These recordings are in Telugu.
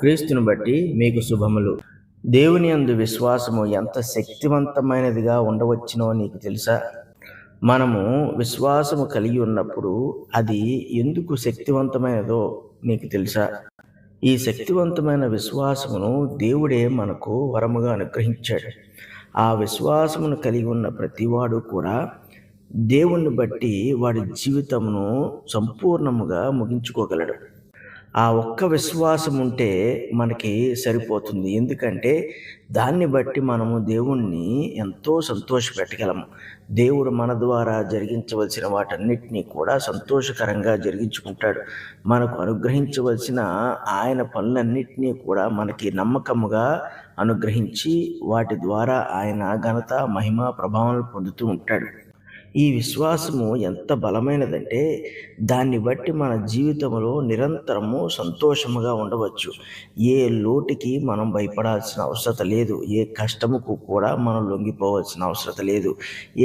క్రీస్తుని బట్టి మీకు శుభములు. దేవుని యందు విశ్వాసము ఎంత శక్తివంతమైనదిగా ఉండవచ్చునో నీకు తెలుసా? మనము విశ్వాసము కలిగి ఉన్నప్పుడు అది ఎందుకు శక్తివంతమైనదో నీకు తెలుసా? ఈ శక్తివంతమైన విశ్వాసమును దేవుడే మనకు వరముగా అనుగ్రహించాడు. ఆ విశ్వాసమును కలిగి ఉన్న ప్రతివాడు కూడా దేవుణ్ణి బట్టి వాడి జీవితమును సంపూర్ణముగా ముగించుకోగలడు. ఆ ఒక్క విశ్వాసం ఉంటే మనకి సరిపోతుంది. ఎందుకంటే దాన్ని బట్టి మనము దేవుణ్ణి ఎంతో సంతోషపెట్టగలము. దేవుడు మన ద్వారా జరిగించవలసిన వాటన్నిటినీ కూడా సంతోషకరంగా జరిగించుకుంటాడు. మనకు అనుగ్రహించవలసిన ఆయన పనులన్నిటినీ కూడా మనకి నమ్మకముగా అనుగ్రహించి వాటి ద్వారా ఆయన ఘనత, మహిమ, ప్రభావాలు పొందుతూ ఉంటాడు. ఈ విశ్వాసము ఎంత బలమైనదంటే దాన్ని బట్టి మన జీవితంలో నిరంతరము సంతోషముగా ఉండవచ్చు. ఏ లోటుకి మనం భయపడాల్సిన అవసరం లేదు. ఏ కష్టముకు కూడా మనం లొంగిపోవాల్సిన అవసరం లేదు.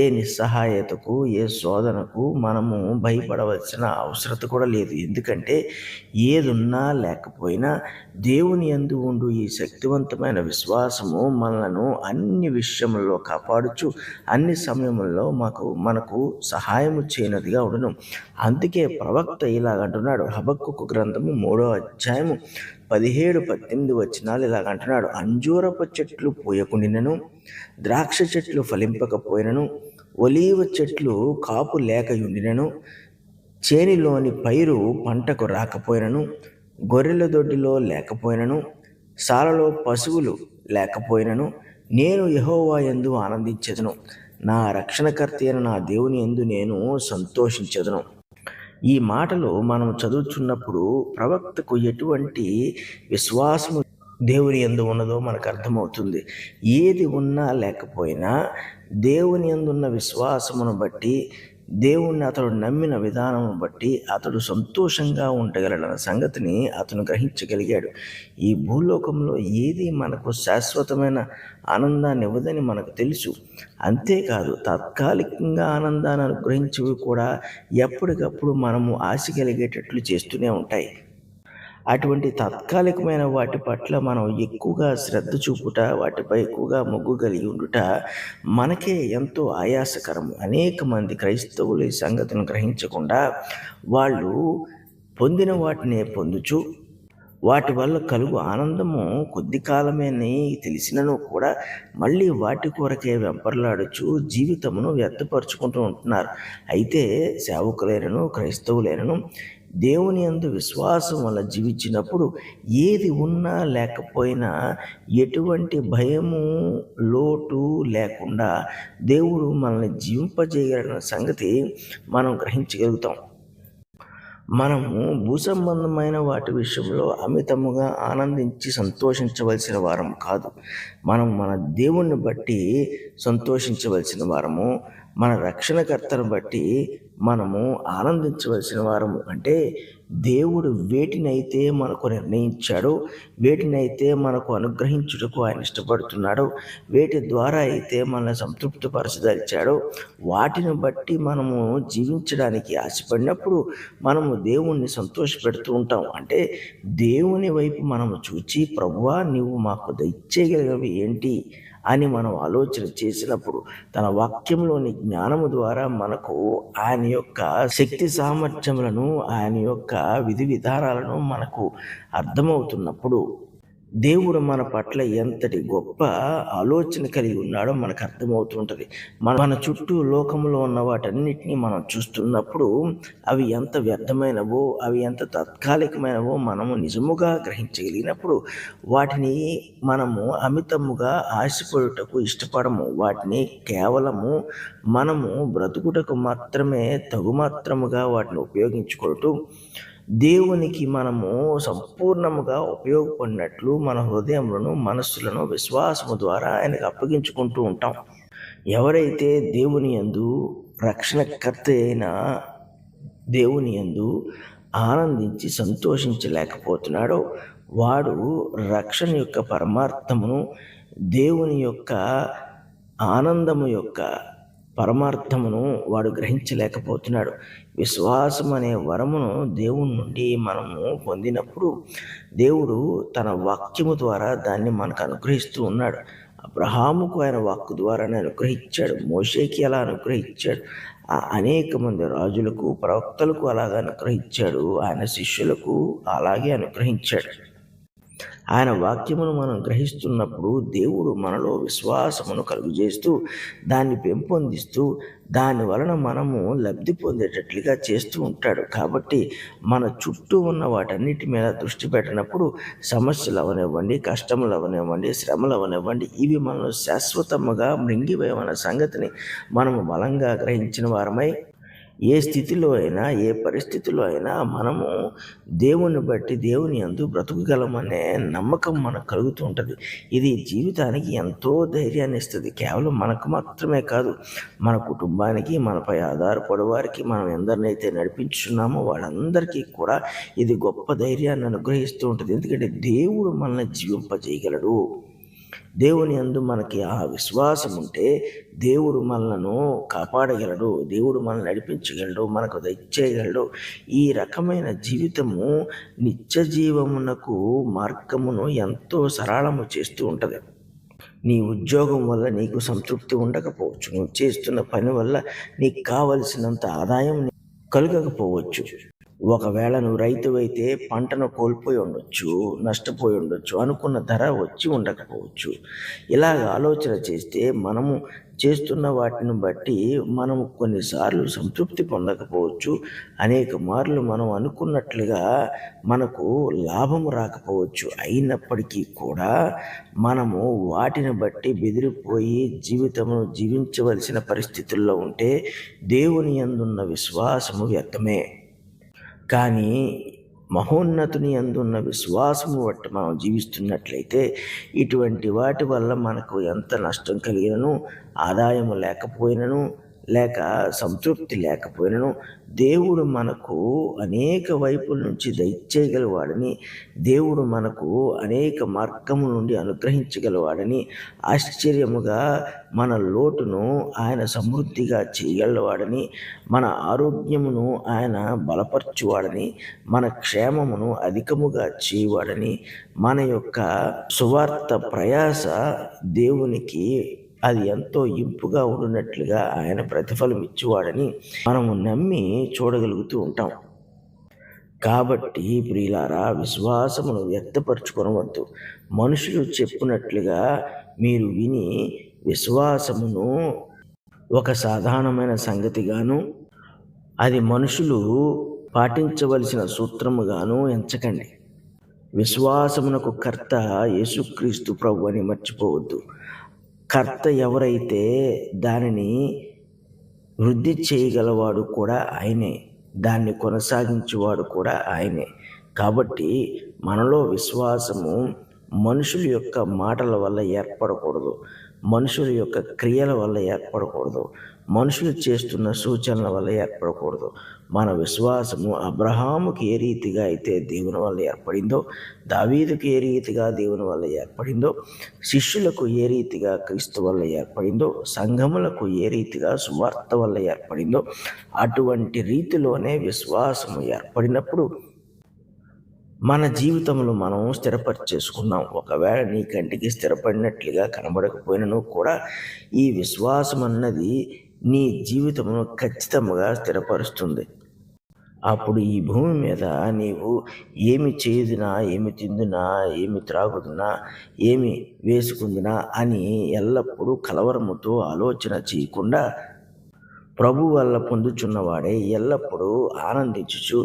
ఏ నిస్సహాయతకు, ఏ శోధనకు మనము భయపడవలసిన అవసరం కూడా లేదు. ఎందుకంటే ఏదున్నా లేకపోయినా దేవుని యందు ఉండు ఈ శక్తివంతమైన విశ్వాసము మనలను అన్ని విషయములలో కాపాడుచు అన్ని సమయములలో మనకు సహాయము చేయనదిగా ఉండును. అందుకే ప్రవక్త ఇలాగంటున్నాడు. హబక్కూకు గ్రంథము 3వ అధ్యాయము 17-18 వచనాలు ఇలాగంటున్నాడు. అంజూరపు చెట్లు పూయకుండినను, ద్రాక్ష చెట్లు ఫలింపకపోయినను, ఒలీవ చెట్లు కాపు లేకయుండినను, చేనిలోని పైరు పంటకు రాకపోయినను, గొర్రెల దొడ్డిలో లేకపోయినను, సాలలో పశువులు లేకపోయినను, నేను యెహోవా యందు ఆనందించెదను. నా రక్షణకర్త అయిన నా దేవుని యందు నేను సంతోషించెదను. ఈ మాటలు మనం చదువుతున్నప్పుడు ప్రవక్తకు ఎటువంటి విశ్వాసము దేవుని యందు ఉన్నదో మనకు అర్థమవుతుంది. ఏది ఉన్నా లేకపోయినా దేవుని యందున్న విశ్వాసమును బట్టి, దేవుణ్ణి అతడు నమ్మిన విధానం బట్టి అతడు సంతోషంగా ఉండగలడన్న సంగతిని అతను గ్రహించగలిగాడు. ఈ భూలోకంలో ఏది మనకు శాశ్వతమైన ఆనందాన్ని ఇవ్వదని మనకు తెలుసు. అంతేకాదు తాత్కాలికంగా ఆనందాన్ని అనుగ్రహించేవి కూడా ఎప్పటికప్పుడు మనము ఆశ కలిగేటట్లు చేస్తూనే ఉంటాయి. అటువంటి తాత్కాలికమైన వాటి పట్ల మనం ఎక్కువగా శ్రద్ధ చూపుట, వాటిపై ఎక్కువగా మొగ్గు కలిగి ఉండుట మనకే ఎంతో ఆయాసకరము. అనేక మంది క్రైస్తవులు ఈ సంగతిని గ్రహించకుండా వాళ్ళు పొందిన వాటినే పొందుచు వాటి వల్ల కలుగు ఆనందము కొద్ది కాలమేని తెలిసినను కూడా మళ్ళీ వాటి కొరకే వెంపర్లాడుచు జీవితమును వ్యర్థపరుచుకుంటూ ఉంటున్నారు. అయితే సేవకులైనను, క్రైస్తవులైనను దేవుని యందు విశ్వాసం వల్ల జీవించినప్పుడు ఏది ఉన్నా లేకపోయినా ఎటువంటి భయము, లోటు లేకుండా దేవుడు మనల్ని జీవింపజేయగలిగిన సంగతి మనం గ్రహించగలుగుతాం. మనము భూసంబంధమైన వాటి విషయంలో అమితముగా ఆనందించి సంతోషించవలసిన వారము కాదు. మనం మన దేవుణ్ణి బట్టి సంతోషించవలసిన వారము, మన రక్షణకర్తను బట్టి మనము ఆనందించవలసిన వారము. అంటే దేవుడు వేటినైతే మనకు నిర్ణయించాడో, వేటినైతే మనకు అనుగ్రహించుటకు ఆయన ఇష్టపడుతున్నాడో, వేటి ద్వారా అయితే మనల్ని సంతృప్తిపరచదలిచాడో వాటిని బట్టి మనము జీవించడానికి ఆశపడినప్పుడు మనము దేవుణ్ణి సంతోషపెడుతూ ఉంటాం. అంటే దేవుని వైపు మనము చూచి, ప్రభువా నీవు మాకు దయచేయగలిగినవి ఏంటి అని మనం ఆలోచన చేసినప్పుడు తన వాక్యంలోని జ్ఞానము ద్వారా మనకు ఆయన యొక్క శక్తి సామర్థ్యములను, ఆయన యొక్క విధి విధానాలను మనకు అర్థమవుతున్నప్పుడు దేవుడు మన పట్ల ఎంతటి గొప్ప ఆలోచన కలిగి ఉన్నాడో మనకు అర్థమవుతుంటుంది. మన చుట్టూ లోకంలో ఉన్న వాటన్నిటినీ మనం చూస్తున్నప్పుడు అవి ఎంత వ్యర్థమైనవో, అవి ఎంత తాత్కాలికమైనవో మనము నిజముగా గ్రహించగలిగినప్పుడు వాటిని మనము అమితముగా ఆశపడుటకు ఇష్టపడము. వాటిని కేవలము మనము బ్రతుకుటకు మాత్రమే తగుమాత్రముగా వాటిని ఉపయోగించుకోవటం, దేవునికి మనము సంపూర్ణముగా ఉపయోగపడినట్లు మన హృదయములను, మనస్సులను విశ్వాసము ద్వారా ఆయనకు అప్పగించుకుంటూ ఉంటాం. ఎవరైతే దేవుని యందు, రక్షణకర్త అయిన దేవుని యందు ఆనందించి సంతోషించలేకపోతున్నాడో వాడు రక్షణ యొక్క పరమార్థమును, దేవుని యొక్క ఆనందము యొక్క పరమార్థమును వాడు గ్రహించలేకపోతున్నాడు. విశ్వాసం అనే వరమును దేవుని నుండి మనము పొందినప్పుడు దేవుడు తన వాక్యము ద్వారా దాన్ని మనకు అనుగ్రహిస్తూ ఉన్నాడు. అబ్రహాముకు ఆయన వాక్కు ద్వారానే అనుగ్రహించాడు. మోషేకి అలా అనుగ్రహించాడు. అనేక మంది రాజులకు, ప్రవక్తలకు అలాగే అనుగ్రహించాడు. ఆయన శిష్యులకు అలాగే అనుగ్రహించాడు. ఆయన వాక్యమును మనం గ్రహిస్తున్నప్పుడు దేవుడు మనలో విశ్వాసమును కలుగజేస్తూ దాన్ని పెంపొందిస్తూ దాని వలన మనము లబ్ధి పొందేటట్లుగా చేస్తూ ఉంటాడు. కాబట్టి మన చుట్టూ ఉన్న వాటన్నిటి మీద దృష్టి పెట్టినప్పుడు సమస్యలు అవనివ్వండి, కష్టములు అవనివ్వండి, శ్రమలు అవనివ్వండి, ఇవి మనలో శాశ్వతముగా మృంగివేయమన్న సంగతిని మనము బలంగా గ్రహించిన వారమై ఏ స్థితిలో అయినా, ఏ పరిస్థితిలో అయినా మనము దేవుని బట్టి దేవుని యందు బ్రతుకుగలమనే నమ్మకం మనకు కలుగుతూ ఉంటుంది. ఇది జీవితానికి ఎంతో ధైర్యాన్ని ఇస్తుంది. కేవలం మనకు మాత్రమే కాదు, మన కుటుంబానికి, మనపై ఆధారపడే వారికి, మనం ఎందరినైతే నడిపించున్నామో వాళ్ళందరికీ కూడా ఇది గొప్ప ధైర్యాన్ని అనుగ్రహిస్తూ ఉంటుంది. ఎందుకంటే దేవుడు మనల్ని జీవింపజేయగలడు. దేవుని యందు మనకి ఆ విశ్వాసం ఉంటే దేవుడు మనలను కాపాడగలడు, దేవుడు మనల్ని నడిపించగలడు, మనకు దయచేయగలడు. ఈ రకమైన జీవితము నిత్య జీవమునకు మార్గమును ఎంతో సరళము చేస్తూ ఉంటుంది. నీ ఉద్యోగం వల్ల నీకు సంతృప్తి ఉండకపోవచ్చు, నువ్వు చేస్తున్న పని వల్ల నీకు కావలసినంత ఆదాయం కలగకపోవచ్చు. ఒకవేళ నువ్వు రైతువైతే పంటను కోల్పోయి ఉండొచ్చు, నష్టపోయి ఉండొచ్చు, అనుకున్న ధర వచ్చి ఉండకపోవచ్చు. ఇలాగ ఆలోచన చేస్తే మనము చేస్తున్న వాటిని బట్టి మనము కొన్నిసార్లు సంతృప్తి పొందకపోవచ్చు. అనేక మార్లు మనం అనుకున్నట్లుగా మనకు లాభము రాకపోవచ్చు. అయినప్పటికీ కూడా మనము వాటిని బట్టి బెదిరిపోయి జీవితమును జీవించవలసిన పరిస్థితుల్లో ఉంటే దేవుని యందున్న విశ్వాసము వ్యర్థమే. కానీ మహోన్నతుని యందున్న విశ్వాసము బట్టి మనం జీవిస్తున్నట్లయితే ఇటువంటి వాటి వల్ల మనకు ఎంత నష్టం కలిగినను, ఆదాయము లేకపోయినను, లేక సంతృప్తి లేకపోయినను దేవుడు మనకు అనేక వైపుల నుంచి దయచేయగలవాడని, దేవుడు మనకు అనేక మార్గముల నుండి అనుగ్రహించగలవాడని, ఆశ్చర్యముగా మన లోటును ఆయన సమృద్ధిగా చేయగలవాడని, మన ఆరోగ్యమును ఆయన బలపరచువాడని, మన క్షేమమును అధికముగా చేయవాడని, మన యొక్క సువార్త ప్రయాస దేవునికి అది ఎంతో ఇంపుగా ఉండినట్లుగా ఆయన ప్రతిఫలం ఇచ్చేవాడని మనము నమ్మి చూడగలుగుతూ ఉంటాం. కాబట్టి ప్రియులారా, విశ్వాసమును వ్యక్తపరచుకొనవద్దు. మనుషులు చెప్పినట్లుగా మీరు విని విశ్వాసమును ఒక సాధారణమైన సంగతిగాను, అది మనుషులు పాటించవలసిన సూత్రముగాను ఎంచకండి. విశ్వాసమునకు కర్త యేసుక్రీస్తు ప్రభు అని మర్చిపోవద్దు. కర్త ఎవరైతే దానిని వృద్ధి చేయగలవాడు కూడా ఆయనే, దాన్ని కొనసాగించేవాడు కూడా ఆయనే. కాబట్టి మనలో విశ్వాసము మనుషుల యొక్క మాటల వల్ల ఏర్పడకూడదు, మనుషుల యొక్క క్రియల వల్ల ఏర్పడకూడదు, మనుషులు చేస్తున్న సూచనల వల్ల ఏర్పడకూడదు. మన విశ్వాసము అబ్రహాముకి ఏ రీతిగా అయితే దేవుని వల్ల ఏర్పడిందో, దావీదుకు ఏ రీతిగా దేవుని వల్ల ఏర్పడిందో, శిష్యులకు ఏ రీతిగా క్రీస్తు వల్ల ఏర్పడిందో, సంఘములకు ఏ రీతిగా సువార్త వల్ల ఏర్పడిందో, అటువంటి రీతిలోనే విశ్వాసము ఏర్పడినప్పుడు మన జీవితంలో మనం స్థిరపరిచేసుకున్నాం. ఒకవేళ నీ కంటికి స్థిరపడినట్లుగా కనబడకపోయినను కూడా ఈ విశ్వాసం అన్నది నీ జీవితమును ఖచ్చితంగా స్థిరపరుస్తుంది. అప్పుడు ఈ భూమి మీద నీవు ఏమి చేయుదునా, ఏమి తిందునా, ఏమి త్రాగుదునా, ఏమి వేసుకుందునా అని ఎల్లప్పుడూ కలవరముతో ఆలోచన చేయకుండా ప్రభు వల్ల పొందుచున్నవాడే ఎల్లప్పుడూ ఆనందించుచు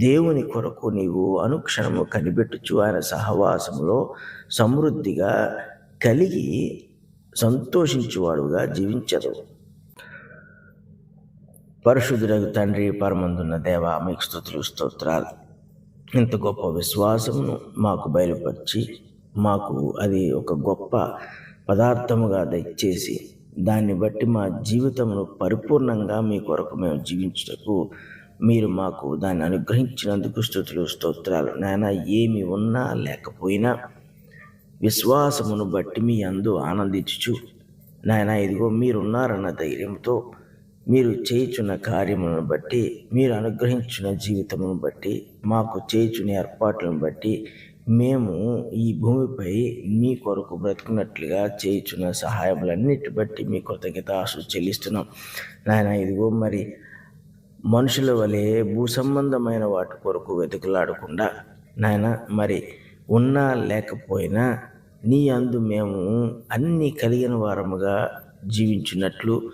దేవుని కొరకు నీవు అనుక్షణము కనిపెట్టుచు ఆయన సహవాసములో సమృద్ధిగా కలిగి సంతోషించువాడుగా జీవించదు. పరిశుద్ధుడగు తండ్రి, పరమందున్న దేవ, మీకు స్తుతులు స్తోత్రాలు. ఇంత గొప్ప విశ్వాసమును మాకు బయలుపరిచి మాకు అది ఒక గొప్ప పదార్థముగా దయచేసి దాన్ని బట్టి మా జీవితమును పరిపూర్ణంగా మీ కొరకు మేము జీవించుటకు మీరు మాకు దాన్ని అనుగ్రహించినందుకు స్తుతులు స్తోత్రాలు. నాయన, ఏమి ఉన్నా లేకపోయినా విశ్వాసమును బట్టి మీ అందు ఆనందించుచు నాయన ఇదిగో మీరున్నారన్న ధైర్యంతో మీరు చేయుచున్న కార్యములను బట్టి, మీరు అనుగ్రహించిన జీవితమును బట్టి, మాకు చేయుచున్న ఏర్పాట్లను బట్టి మేము ఈ భూమిపై మీ కొరకు బ్రతుకున్నట్లుగా చేయుచున్న సహాయములన్నిటి బట్టి మీ కృతజ్ఞతాస్తుతులు చెల్లిస్తున్నాం. నాయన ఇదిగో మరి మనుషుల వలె భూ సంబంధమైన వాటి కొరకు వెతుకులాడకుండా నాయన మరి ఉన్నా లేకపోయినా నీ అందు మేము అన్నీ కలిగిన వారముగా జీవించినట్లు,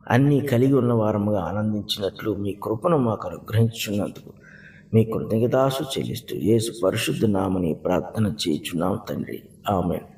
అన్నీ కలిగి ఉన్న వారముగా ఆనందించినట్లు మీ కృపను మాకు అనుగ్రహించున్నందుకు మీ కృతజ్ఞతాస్తుతులు చెల్లిస్తూ యేసు పరిశుద్ధ నామమున ప్రార్థన చేయుచున్నాం తండ్రి. ఆమేన్.